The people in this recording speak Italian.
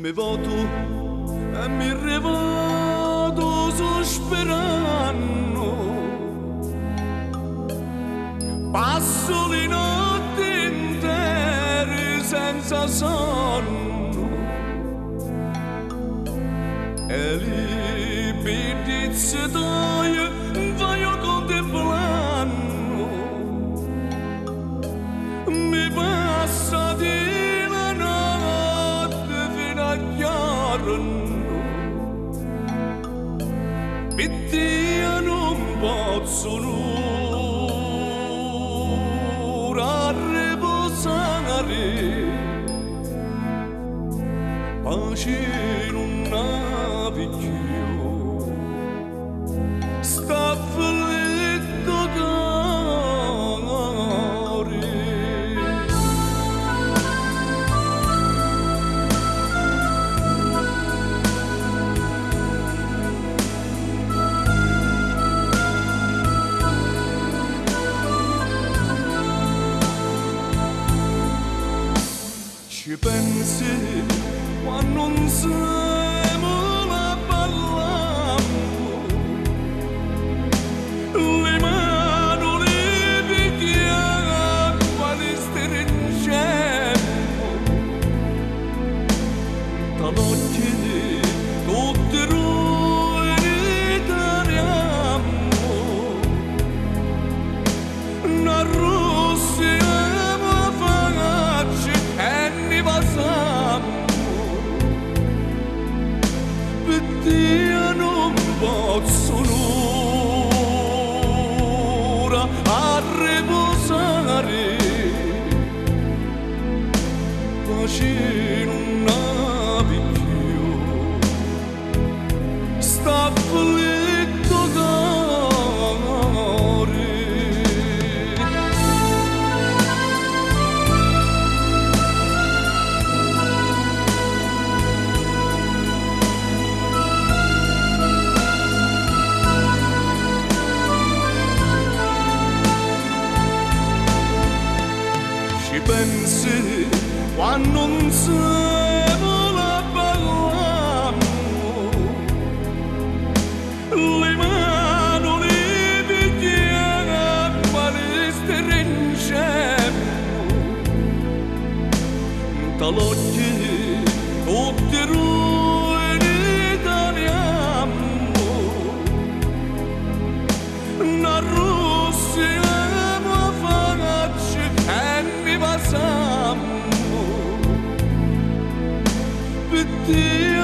mi voto e mi rivoto sospirando. Passo le notti intere senza sonno e le bellezze tue voglio contemplando. Mi passa di la notte fino a giorno, perché io non posso nulla riposare, pace non avevo più, sta afflitto cuore. Ci pensi quando non siamo la parliamo, le mani le picchiamo quando stringiamo, da notte tutti noi ritariamo, una rossiamo a faccia e ne passiamo. Io non posso nulla a riposare, pace non avevo più, sta afflitto cuore. Ci pensi quando non siamo la parliamo, le mani le picchiamo quando stringiamo, da notte tutti noi ritariamo, una rossiamo a faccia e ne passiamo, perché